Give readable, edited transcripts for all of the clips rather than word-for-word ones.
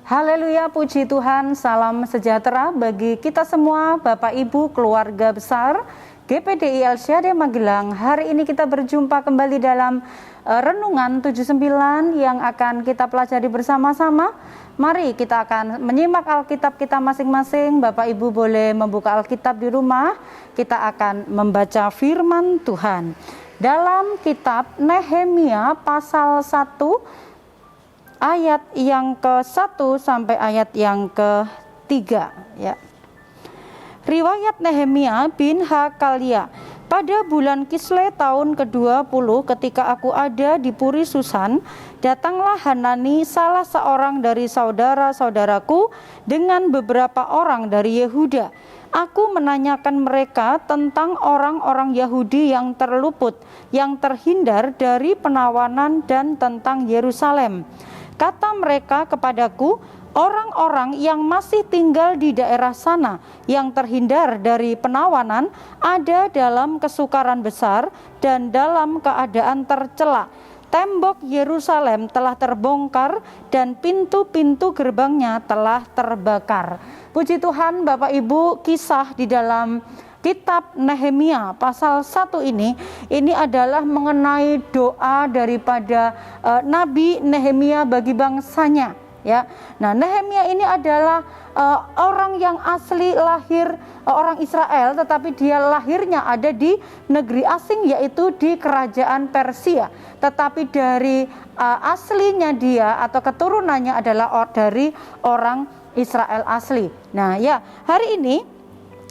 Haleluya, puji Tuhan, salam sejahtera bagi kita semua, Bapak Ibu, keluarga besar GPDI El Shaddai Magelang. Hari ini kita berjumpa kembali dalam Renungan 79 yang akan kita pelajari bersama-sama. Mari kita akan menyimak Alkitab kita masing-masing. Bapak Ibu boleh membuka Alkitab di rumah. Kita akan membaca firman Tuhan. Dalam kitab Nehemia pasal 1 ayat yang ke-1 sampai ayat yang ke-3 ya. Riwayat Nehemia bin Hakalia. Pada bulan Kislev tahun ke-20 ketika aku ada di Puri Susan, datanglah Hanani salah seorang dari saudara-saudaraku dengan beberapa orang dari Yehuda. Aku menanyakan mereka tentang orang-orang Yahudi yang terluput, yang terhindar dari penawanan dan tentang Yerusalem. Kata mereka kepadaku, orang-orang yang masih tinggal di daerah sana, yang terhindar dari penawanan, ada dalam kesukaran besar dan dalam keadaan tercela. Tembok Yerusalem telah terbongkar dan pintu-pintu gerbangnya telah terbakar. Puji Tuhan, Bapak Ibu, kisah di dalam kitab Nehemia pasal 1 ini adalah mengenai doa daripada Nabi Nehemia bagi bangsanya ya. Nah, Nehemia ini adalah orang yang asli lahir orang Israel, tetapi dia lahirnya ada di negeri asing, yaitu di kerajaan Persia. Tetapi dari aslinya dia atau keturunannya adalah dari orang Israel asli. Nah ya, hari ini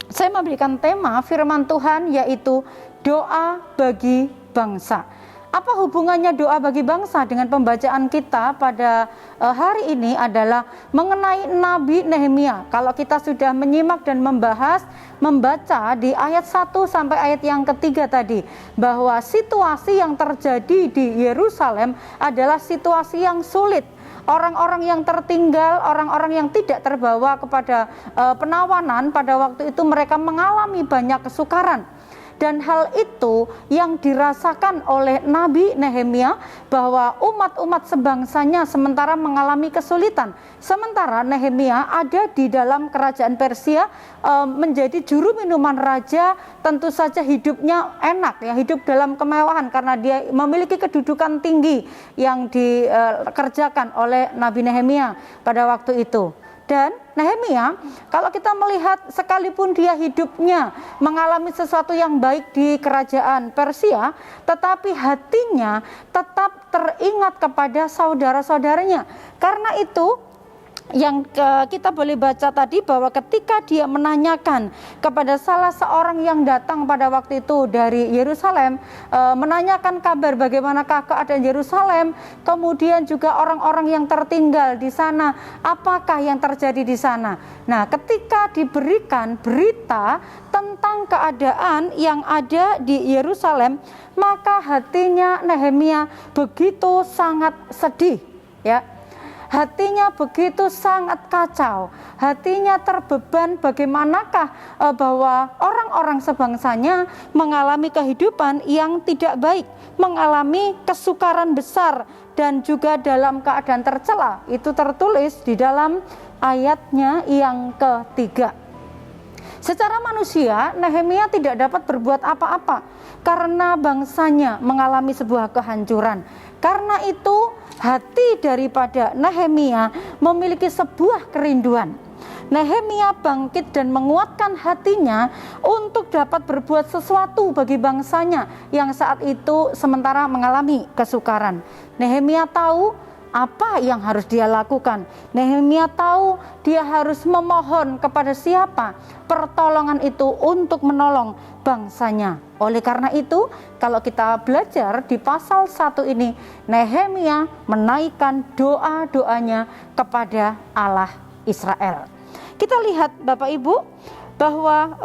saya memberikan tema firman Tuhan yaitu doa bagi bangsa. Apa hubungannya doa bagi bangsa dengan pembacaan kita pada hari ini adalah mengenai Nabi Nehemia. Kalau kita sudah menyimak dan membaca di ayat 1 sampai ayat yang ketiga tadi, bahwa situasi yang terjadi di Yerusalem adalah situasi yang sulit. Orang-orang yang tertinggal, orang-orang yang tidak terbawa kepada penawanan, pada waktu itu mereka mengalami banyak kesukaran. Dan hal itu yang dirasakan oleh Nabi Nehemia, bahwa umat-umat sebangsanya sementara mengalami kesulitan. Sementara Nehemia ada di dalam kerajaan Persia, menjadi juru minuman raja, tentu saja hidupnya enak ya, hidup dalam kemewahan karena dia memiliki kedudukan tinggi yang dikerjakan oleh Nabi Nehemia pada waktu itu. Dan Nehemia, kalau kita melihat sekalipun dia hidupnya mengalami sesuatu yang baik di kerajaan Persia, tetapi hatinya tetap teringat kepada saudara-saudaranya. Karena itu yang kita boleh baca tadi, bahwa ketika dia menanyakan kepada salah seorang yang datang pada waktu itu dari Yerusalem, menanyakan kabar bagaimanakah keadaan Yerusalem, kemudian juga orang-orang yang tertinggal di sana, apakah yang terjadi di sana. Nah, ketika diberikan berita tentang keadaan yang ada di Yerusalem, maka hatinya Nehemia begitu sangat sedih ya. Hatinya begitu sangat kacau, hatinya terbeban bagaimanakah bahwa orang-orang sebangsanya mengalami kehidupan yang tidak baik, mengalami kesukaran besar dan juga dalam keadaan tercela. Itu tertulis di dalam ayatnya yang ketiga. Secara manusia, Nehemia tidak dapat berbuat apa-apa karena bangsanya mengalami sebuah kehancuran. Karena itu hati daripada Nehemia memiliki sebuah kerinduan. Nehemia bangkit dan menguatkan hatinya untuk dapat berbuat sesuatu bagi bangsanya yang saat itu sementara mengalami kesukaran. Nehemia tahu apa yang harus dia lakukan. Nehemia tahu dia harus memohon kepada siapa pertolongan itu untuk menolong bangsanya. Oleh karena itu, kalau kita belajar di pasal 1 ini, Nehemia menaikkan doa-doanya kepada Allah Israel. Kita lihat Bapak Ibu, bahwa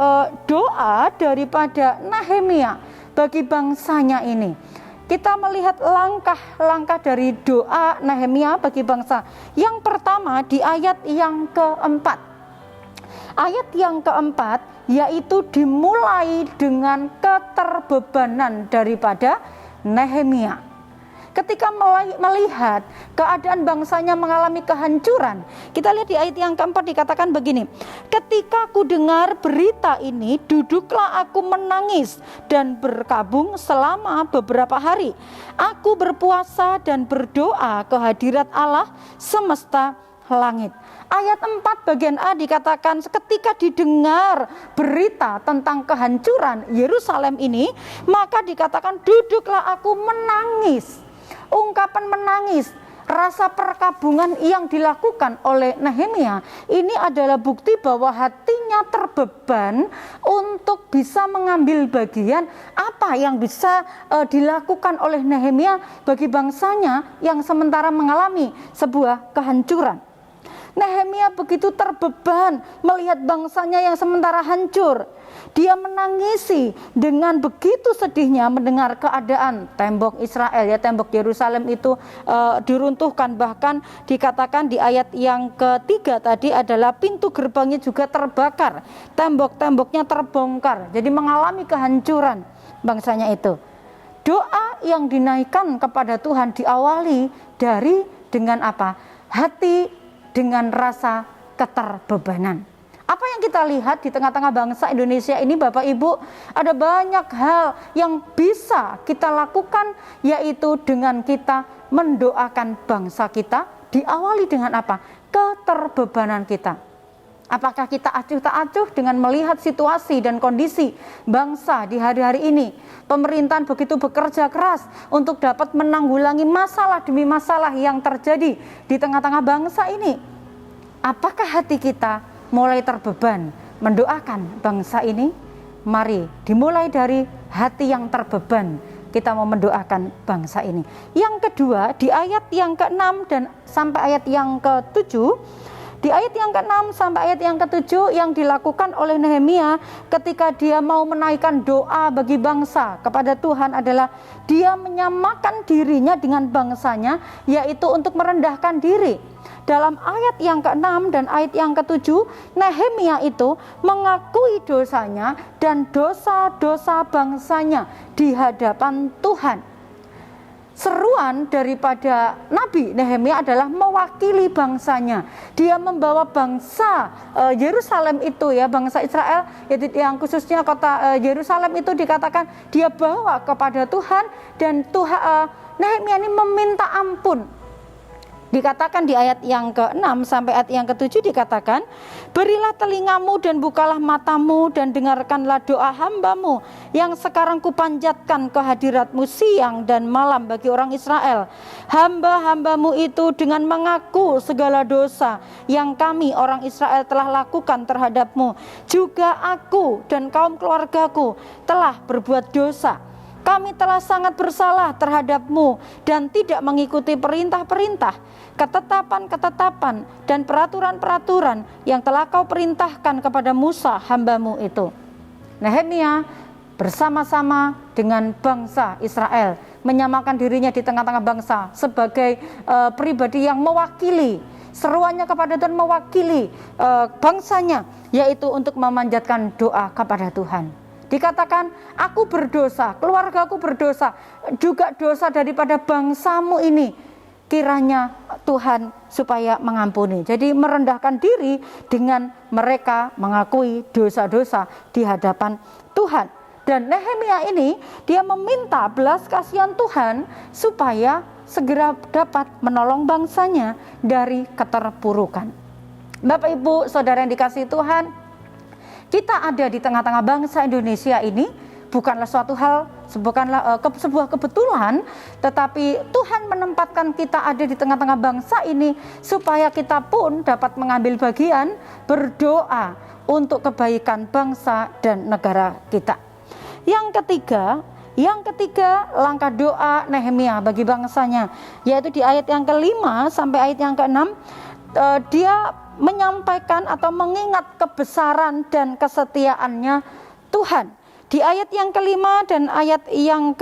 doa daripada Nehemia bagi bangsanya ini, kita melihat langkah-langkah dari doa Nehemia bagi bangsa. Yang pertama di ayat yang keempat. Ayat yang keempat yaitu dimulai dengan keterbebanan daripada Nehemia. Ketika melihat keadaan bangsanya mengalami kehancuran, kita lihat di ayat yang keempat dikatakan begini, ketika aku dengar berita ini, duduklah aku menangis dan berkabung selama beberapa hari. Aku berpuasa dan berdoa ke hadirat Allah semesta langit. Ayat 4 bagian A dikatakan ketika didengar berita tentang kehancuran Yerusalem ini, maka dikatakan duduklah aku menangis. Ungkapan menangis, rasa perkabungan yang dilakukan oleh Nehemia ini adalah bukti bahwa hatinya terbeban untuk bisa mengambil bagian apa yang bisa dilakukan oleh Nehemia bagi bangsanya yang sementara mengalami sebuah kehancuran. Nehemia begitu terbeban melihat bangsanya yang sementara hancur. Dia menangisi dengan begitu sedihnya mendengar keadaan tembok Israel, ya tembok Yerusalem itu diruntuhkan. Bahkan dikatakan di ayat yang ketiga tadi adalah pintu gerbangnya juga terbakar, tembok-temboknya terbongkar. Jadi mengalami kehancuran bangsanya itu. Doa yang dinaikkan kepada Tuhan diawali dengan apa? Hati dengan rasa keterbebanan. Apa yang kita lihat di tengah-tengah bangsa Indonesia ini, Bapak Ibu, ada banyak hal yang bisa kita lakukan, yaitu dengan kita mendoakan bangsa kita, diawali dengan apa? Keterbebanan kita. Apakah kita acuh tak acuh dengan melihat situasi dan kondisi bangsa di hari-hari ini? Pemerintahan begitu bekerja keras untuk dapat menanggulangi masalah demi masalah yang terjadi di tengah-tengah bangsa ini. Apakah hati kita mulai terbeban mendoakan bangsa ini? Mari dimulai dari hati yang terbeban, kita mau mendoakan bangsa ini. Yang kedua, di ayat yang ke-6 dan sampai ayat yang ke-7, di ayat yang ke-6 sampai ayat yang ke-7 yang dilakukan oleh Nehemia ketika dia mau menaikkan doa bagi bangsa kepada Tuhan adalah dia menyamakan dirinya dengan bangsanya, yaitu untuk merendahkan diri. Dalam ayat yang ke-6 dan ayat yang ke-7, Nehemia itu mengakui dosanya dan dosa-dosa bangsanya di hadapan Tuhan. Seruan daripada Nabi Nehemia adalah mewakili bangsanya. Dia membawa bangsa Yerusalem itu, ya bangsa Israel, yang khususnya kota Yerusalem itu dikatakan dia bawa kepada Tuhan, dan Nehemia ini meminta ampun. Dikatakan di ayat yang ke-6 sampai ayat yang ke-7 dikatakan, berilah telingamu dan bukalah matamu dan dengarkanlah doa hambamu yang sekarang kupanjatkan ke hadiratmu siang dan malam bagi orang Israel. Hamba-hambamu itu dengan mengaku segala dosa yang kami orang Israel telah lakukan terhadapmu. Juga aku dan kaum keluargaku telah berbuat dosa. Kami telah sangat bersalah terhadapmu dan tidak mengikuti perintah-perintah, ketetapan-ketetapan dan peraturan-peraturan yang telah kau perintahkan kepada Musa hambamu itu. Nehemia bersama-sama dengan bangsa Israel menyamakan dirinya di tengah-tengah bangsa sebagai pribadi yang mewakili. Seruannya kepada Tuhan mewakili bangsanya, yaitu untuk memanjatkan doa kepada Tuhan. Dikatakan, aku berdosa, keluargaku berdosa, juga dosa daripada bangsamu ini. Kiranya Tuhan supaya mengampuni. Jadi merendahkan diri dengan mereka mengakui dosa-dosa di hadapan Tuhan. Dan Nehemia ini dia meminta belas kasihan Tuhan supaya segera dapat menolong bangsanya dari keterpurukan. Bapak Ibu Saudara yang dikasihi Tuhan, kita ada di tengah-tengah bangsa Indonesia ini bukanlah suatu hal, bukanlah sebuah kebetulan, tetapi Tuhan menempatkan kita ada di tengah-tengah bangsa ini supaya kita pun dapat mengambil bagian berdoa untuk kebaikan bangsa dan negara kita. Yang ketiga langkah doa Nehemia bagi bangsanya, yaitu di ayat yang ke-5 sampai ayat yang ke-6, dia menyampaikan atau mengingat kebesaran dan kesetiaannya Tuhan. Di ayat yang ke-5 dan ayat yang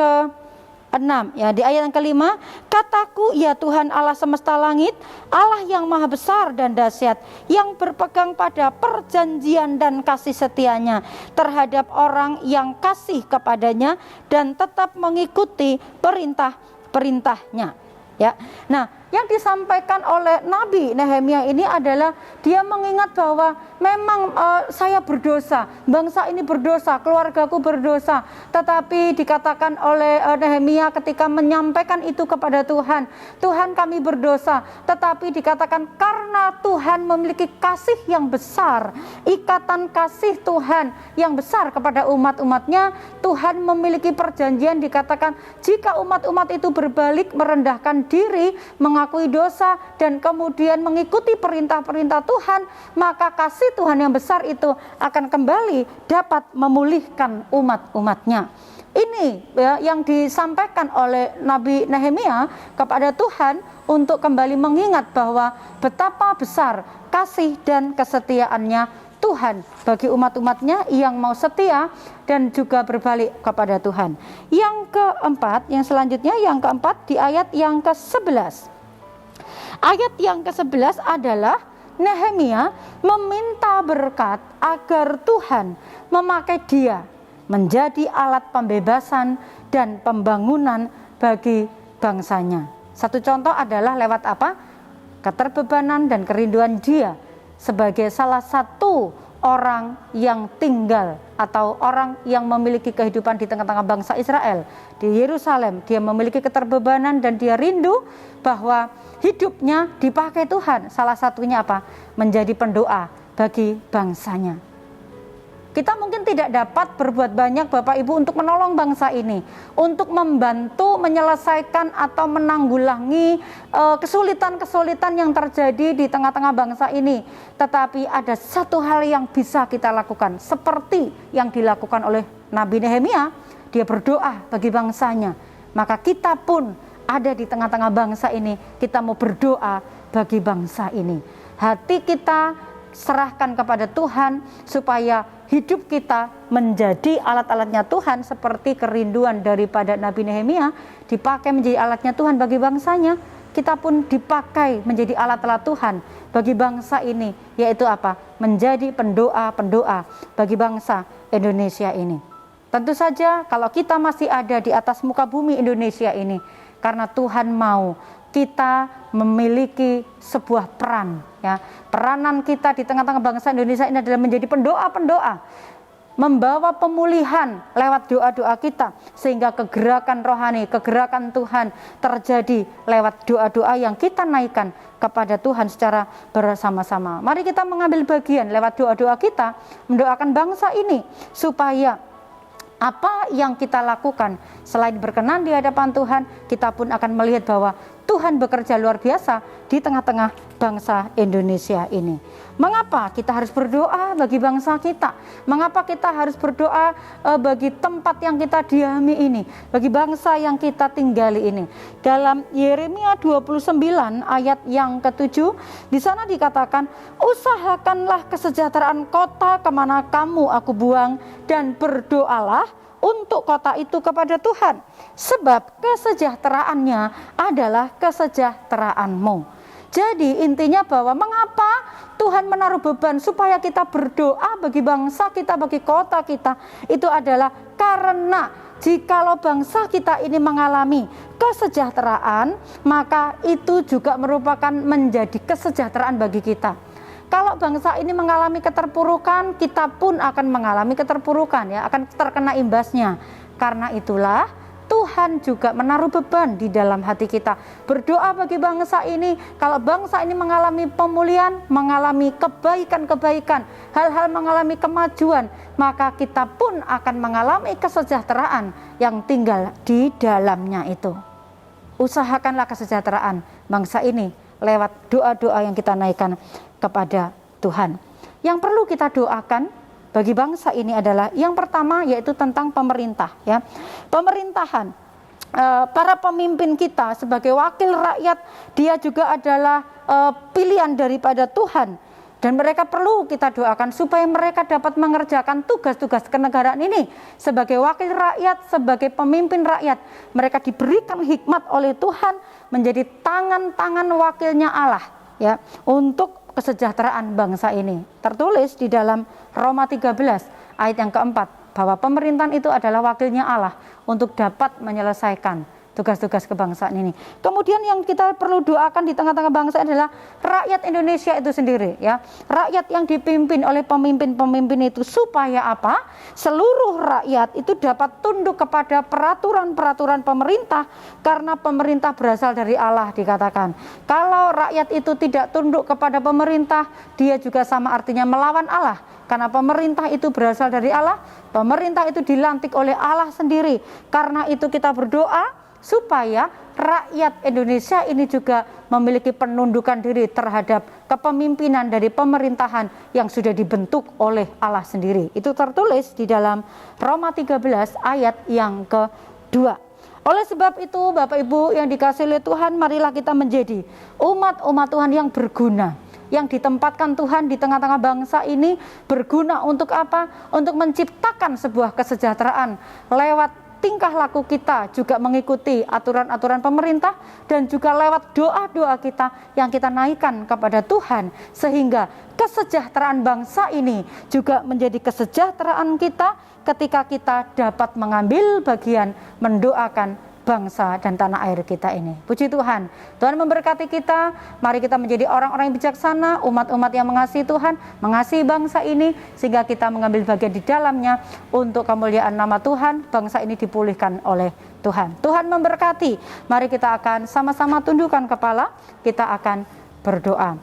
6 ya, di ayat yang kelima, kataku ya Tuhan Allah semesta langit, Allah yang maha besar dan dahsyat, yang berpegang pada perjanjian dan kasih setianya terhadap orang yang kasih kepadanya dan tetap mengikuti perintah-perintahnya. Ya. Nah, yang disampaikan oleh Nabi Nehemia ini adalah dia mengingat bahwa memang saya berdosa, bangsa ini berdosa, keluargaku berdosa. Tetapi dikatakan oleh Nehemia ketika menyampaikan itu kepada Tuhan, Tuhan kami berdosa. Tetapi dikatakan karena Tuhan memiliki kasih yang besar, ikatan kasih Tuhan yang besar kepada umat-umatnya, Tuhan memiliki perjanjian, dikatakan jika umat-umat itu berbalik merendahkan diri, mengakui dosa dan kemudian mengikuti perintah-perintah Tuhan, maka kasih Tuhan yang besar itu akan kembali dapat memulihkan umat-umatnya. Ini ya, yang disampaikan oleh Nabi Nehemia kepada Tuhan untuk kembali mengingat bahwa betapa besar kasih dan kesetiaannya Tuhan bagi umat-umatnya yang mau setia dan juga berbalik kepada Tuhan. Yang keempat, yang selanjutnya yang keempat di ayat yang ke-11. Ayat yang ke-11 adalah Nehemia meminta berkat agar Tuhan memakai dia menjadi alat pembebasan dan pembangunan bagi bangsanya. Satu contoh adalah lewat apa? Keterbebanan dan kerinduan dia sebagai salah satu orang yang tinggal atau orang yang memiliki kehidupan di tengah-tengah bangsa Israel di Yerusalem. Dia memiliki keterbebanan dan dia rindu bahwa hidupnya dipakai Tuhan. Salah satunya apa? Menjadi pendoa bagi bangsanya. Kita mungkin tidak dapat berbuat banyak Bapak Ibu untuk menolong bangsa ini, untuk membantu menyelesaikan atau menanggulangi kesulitan-kesulitan yang terjadi di tengah-tengah bangsa ini. Tetapi ada satu hal yang bisa kita lakukan, seperti yang dilakukan oleh Nabi Nehemia, dia berdoa bagi bangsanya. Maka kita pun ada di tengah-tengah bangsa ini, kita mau berdoa bagi bangsa ini. Hati kita serahkan kepada Tuhan supaya hidup kita menjadi alat-alatnya Tuhan, seperti kerinduan daripada Nabi Nehemia dipakai menjadi alatnya Tuhan bagi bangsanya. Kita pun dipakai menjadi alat-alat Tuhan bagi bangsa ini, yaitu apa? Menjadi pendoa-pendoa bagi bangsa Indonesia ini. Tentu saja kalau kita masih ada di atas muka bumi Indonesia ini, karena Tuhan mau kita memiliki sebuah peran, ya. Peranan kita di tengah-tengah bangsa Indonesia ini adalah menjadi pendoa-pendoa, membawa pemulihan lewat doa-doa kita, sehingga kegerakan rohani, kegerakan Tuhan terjadi lewat doa-doa yang kita naikkan kepada Tuhan secara bersama-sama. Mari kita mengambil bagian lewat doa-doa kita, mendoakan bangsa ini supaya apa yang kita lakukan selain berkenan di hadapan Tuhan, kita pun akan melihat bahwa Tuhan bekerja luar biasa di tengah-tengah bangsa Indonesia ini. Mengapa kita harus berdoa bagi bangsa kita? Mengapa kita harus berdoa bagi tempat yang kita diami ini, bagi bangsa yang kita tinggali ini? Dalam Yeremia 29 ayat yang ke-7, di sana dikatakan, usahakanlah kesejahteraan kota kemana kamu aku buang, dan berdoalah untuk kota itu kepada Tuhan, sebab kesejahteraannya adalah kesejahteraanmu. Jadi intinya bahwa mengapa Tuhan menaruh beban supaya kita berdoa bagi bangsa kita, bagi kota kita, itu adalah karena jikalau bangsa kita ini mengalami kesejahteraan, maka itu juga merupakan menjadi kesejahteraan bagi kita. Kalau bangsa ini mengalami keterpurukan, kita pun akan mengalami keterpurukan, ya, akan terkena imbasnya. Karena itulah Tuhan juga menaruh beban di dalam hati kita. Berdoa bagi bangsa ini, kalau bangsa ini mengalami pemulihan, mengalami kebaikan-kebaikan, hal-hal mengalami kemajuan, maka kita pun akan mengalami kesejahteraan yang tinggal di dalamnya itu. Usahakanlah kesejahteraan bangsa ini lewat doa-doa yang kita naikkan kepada Tuhan. Yang perlu kita doakan bagi bangsa ini adalah yang pertama, yaitu tentang pemerintah, ya. Pemerintahan, para pemimpin kita sebagai wakil rakyat, dia juga adalah pilihan daripada Tuhan. Dan mereka perlu kita doakan supaya mereka dapat mengerjakan tugas-tugas kenegaraan ini sebagai wakil rakyat, sebagai pemimpin rakyat. Mereka diberikan hikmat oleh Tuhan menjadi tangan-tangan wakilnya Allah, ya, untuk kesejahteraan bangsa ini. Tertulis di dalam Roma 13 ayat yang keempat bahwa pemerintahan itu adalah wakilnya Allah untuk dapat menyelesaikan tugas-tugas kebangsaan ini. Kemudian yang kita perlu doakan di tengah-tengah bangsa adalah rakyat Indonesia itu sendiri, ya. Rakyat yang dipimpin oleh pemimpin-pemimpin itu supaya apa? Seluruh rakyat itu dapat tunduk kepada peraturan-peraturan pemerintah karena pemerintah berasal dari Allah dikatakan. Kalau rakyat itu tidak tunduk kepada pemerintah, dia juga sama artinya melawan Allah. Karena pemerintah itu berasal dari Allah, pemerintah itu dilantik oleh Allah sendiri. Karena itu kita berdoa supaya rakyat Indonesia ini juga memiliki penundukan diri terhadap kepemimpinan dari pemerintahan yang sudah dibentuk oleh Allah sendiri. Itu tertulis di dalam Roma 13 ayat yang kedua. Oleh sebab itu Bapak Ibu yang dikasihi oleh Tuhan, marilah kita menjadi umat-umat Tuhan yang berguna, yang ditempatkan Tuhan di tengah-tengah bangsa ini. Berguna untuk apa? Untuk menciptakan sebuah kesejahteraan lewat tingkah laku kita, juga mengikuti aturan-aturan pemerintah, dan juga lewat doa-doa kita yang kita naikkan kepada Tuhan, sehingga kesejahteraan bangsa ini juga menjadi kesejahteraan kita ketika kita dapat mengambil bagian mendoakan bangsa dan tanah air kita ini. Puji Tuhan. Tuhan memberkati kita. Mari kita menjadi orang-orang yang bijaksana, umat-umat yang mengasihi Tuhan, mengasihi bangsa ini, sehingga kita mengambil bagian di dalamnya untuk kemuliaan nama Tuhan. Bangsa ini dipulihkan oleh Tuhan. Tuhan memberkati. Mari kita akan sama-sama tundukkan kepala, kita akan berdoa.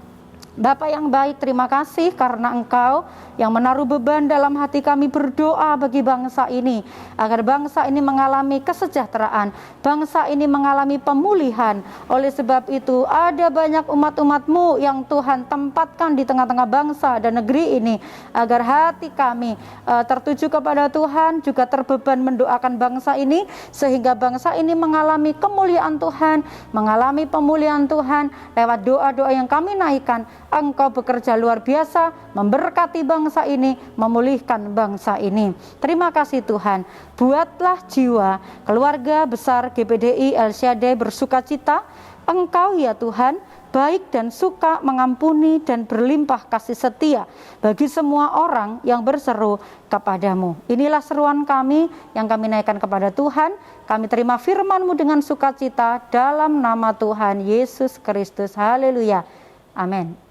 Bapa yang baik, terima kasih karena Engkau yang menaruh beban dalam hati kami berdoa bagi bangsa ini, agar bangsa ini mengalami kesejahteraan, bangsa ini mengalami pemulihan. Oleh sebab itu ada banyak umat-umat-Mu yang Tuhan tempatkan di tengah-tengah bangsa dan negeri ini, agar hati kami tertuju kepada Tuhan, juga terbeban mendoakan bangsa ini, sehingga bangsa ini mengalami kemuliaan Tuhan, mengalami pemulihan Tuhan. Lewat doa-doa yang kami naikkan, Engkau bekerja luar biasa, memberkati bangsa ini, memulihkan bangsa ini. Terima kasih Tuhan. Buatlah jiwa keluarga besar GPDI El Shaddai bersukacita. Engkau ya Tuhan, baik dan suka mengampuni dan berlimpah kasih setia bagi semua orang yang berseru kepadamu. Inilah seruan kami yang kami naikkan kepada Tuhan. Kami terima firman-Mu dengan sukacita dalam nama Tuhan Yesus Kristus. Haleluya. Amin.